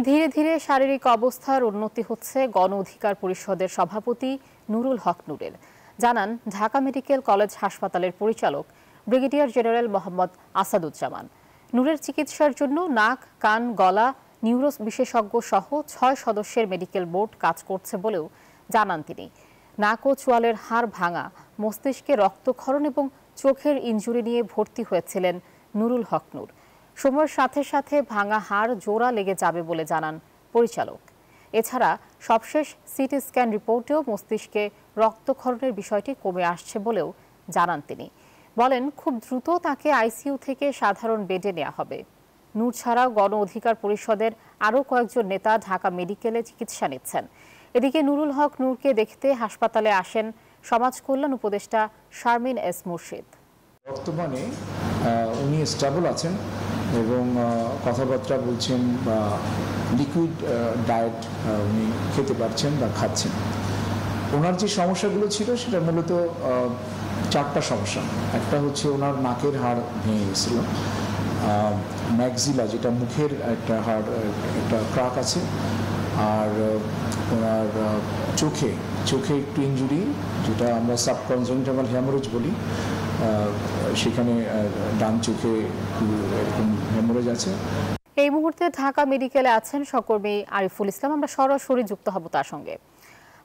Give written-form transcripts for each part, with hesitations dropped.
ধীরে ধীরে শারীরিক অবস্থার উন্নতি হচ্ছে গণ অধিকার পরিষদের সভাপতি নুরুল হক নূরের। জানান ঢাকা মেডিকেল কলেজ হাসপাতালের পরিচালক ব্রিগেডিয়ার জেনারেল মোহাম্মদ আসাদুজ্জামান। নূরের চিকিৎসার জন্য নাক, কান, গলা, নিউরো বিশেষজ্ঞ সহ ৬ সদস্যের মেডিকেল বোর্ড কাজ করছে বলেও জানান তিনি। নাক ও চোয়ালের হাড় ভাঙা, মস্তিষ্কে রক্তক্ষরণ এবং চোখের ইনজুরি নিয়ে ভর্তি হয়েছিলেন নুরুল হক নূর। সময়ের সাথে সাথে ভাঙা হাড় জোড়া লেগে যাবে বলে জানান পরিচালক। এছাড়া সবশেষ সিটি স্ক্যান রিপোর্টেও মস্তিষ্কে রক্তক্ষরণের বিষয়টি কমে আসছে বলেও জানান তিনি। বলেন, খুব দ্রুত তাকে আইসিইউ থেকে সাধারণ বেডে নেওয়া হবে। নূর ছাড়াও গণ অধিকার পরিষদের আরও কয়েকজন নেতা ঢাকা মেডিকেলে চিকিৎসা নিচ্ছেন। এদিকে নুরুল হক নূরকে দেখতে হাসপাতালে আসেন সমাজ কল্যাণ উপদেষ্টা শারমিন এস মুর্শিদ। বর্তমানে উনি স্টেবল আছেন এবং কথাবার্তা বলছেন বা লিকুইড ডায়েট উনি খেতে পারছেন বা খাচ্ছেন। ওনার যে সমস্যাগুলো ছিল সেটা মূলত 4টা সমস্যা। একটা হচ্ছে ওনার নাকের হাড় ভেঙে গেছিল, ম্যাক্সিলা যেটা মুখের একটা হাড়, একটা ক্রাক আছে, আর ওনার চোখে একটু ইনজুরি, যেটা আমরা সাবকনজেন্টাল হ্যামোরেজ বলি, সেখানে ডান চোখে এরকম হ্যামোরেজ আছে। এই মুহূর্তে ঢাকা মেডিকেলে আছেন সহকর্মী আরিফুল ইসলাম। আমরা সরাসরি যুক্ত হব তার সঙ্গে।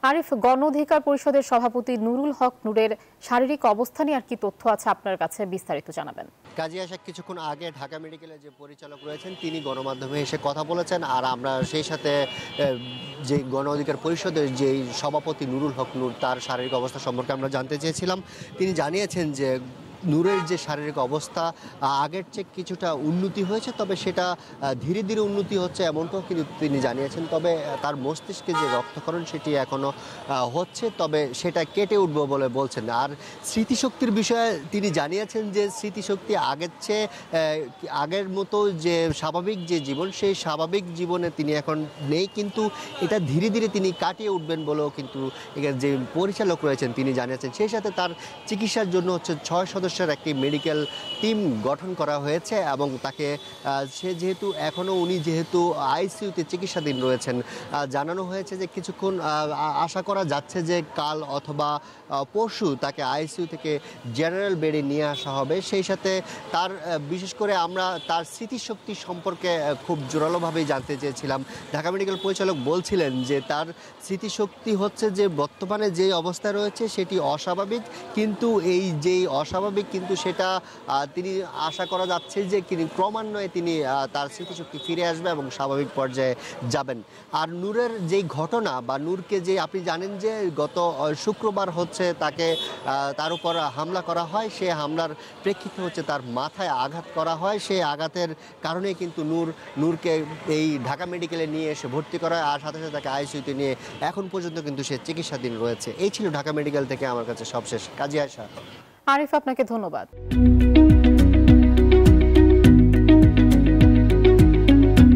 আরিফ, গণ অধিকার পরিষদের সভাপতি নুরুল হক নূরের শারীরিক অবস্থা নিয়ে আর কি তথ্য আছে আপনার কাছে, বিস্তারিত জানাবেন। কাজী আশা কিছুক্ষণ আগে ঢাকা মেডিকেলের যে পরিচালক রয়েছেন তিনি গণমাধ্যমে এসে কথা বলেছেন, আর আমরা সেই সাথে যে গণ অধিকার পরিষদের যে সভাপতি নুরুল হক নূর তার শারীরিক অবস্থা সম্পর্কে আমরা জানতে চেয়েছিলাম। তিনি জানিয়েছেন যে নূরের যে শারীরিক অবস্থা আগের চেয়ে কিছুটা উন্নতি হয়েছে, তবে সেটা ধীরে ধীরে উন্নতি হচ্ছে এমনটাও কিন্তু তিনি জানিয়েছেন। তবে তার মস্তিষ্কে যে রক্তক্ষরণ সেটি এখনও হচ্ছে, তবে সেটা কেটে উঠবে বলে বলছেন। আর স্মৃতিশক্তির বিষয়ে তিনি জানিয়েছেন যে স্মৃতিশক্তি আগের মতো যে স্বাভাবিক যে জীবন, সেই স্বাভাবিক জীবনে তিনি এখন নেই, কিন্তু এটা ধীরে ধীরে তিনি কাটিয়ে উঠবেন বলেও কিন্তু এখানে যে পরিচালক রয়েছেন তিনি জানিয়েছেন। সেই সাথে তার চিকিৎসার জন্য হচ্ছে 6 সদস্যের একটি মেডিকেল টিম গঠন করা হয়েছে এবং তাকে উনি যেহেতু আইসিইউতে চিকিৎসাধীন রয়েছেন, জানানো হয়েছে যে কিছুক্ষণ আশা করা যাচ্ছে যে কাল অথবা পরশু তাকে আইসিইউ থেকে জেনারেল বেডে নিয়ে আসা হবে। সেই সাথে তার বিশেষ করে আমরা তার স্মৃতিশক্তি সম্পর্কে খুব জোরালোভাবেই জানতে চেয়েছিলাম। ঢাকা মেডিকেল পরিচালক বলছিলেন যে তার স্মৃতিশক্তি হচ্ছে যে বর্তমানে যে অবস্থা রয়েছে সেটি অস্বাভাবিক, কিন্তু এই যেই অস্বাভাবিক কিন্তু সেটা তিনি আশা করা যাচ্ছে যে ক্রমান্বয়ে তিনি তার স্মৃতিশক্তি ফিরে আসবে এবং স্বাভাবিক পর্যায়ে যাবেন। আর নূরের যেই ঘটনা বা নূরকে যে আপনি জানেন যে গত শুক্রবার হচ্ছে তার উপর হামলা করা হয়, সেই হামলার প্রেক্ষিতে হচ্ছে তার মাথায় আঘাত করা হয়। সেই আঘাতের কারণে কিন্তু নূরকে এই ঢাকা মেডিকেলে নিয়ে এসে ভর্তি করা হয়, আর সাথে সাথে তাকে আইসিইউতে নিয়ে এখন পর্যন্ত কিন্তু সে চিকিৎসাধীন রয়েছে। এই ছিল ঢাকা মেডিকেল থেকে আমার কাছে সবশেষ। কাজী আয়শা। আরিফ, আপনাকে ধন্যবাদ।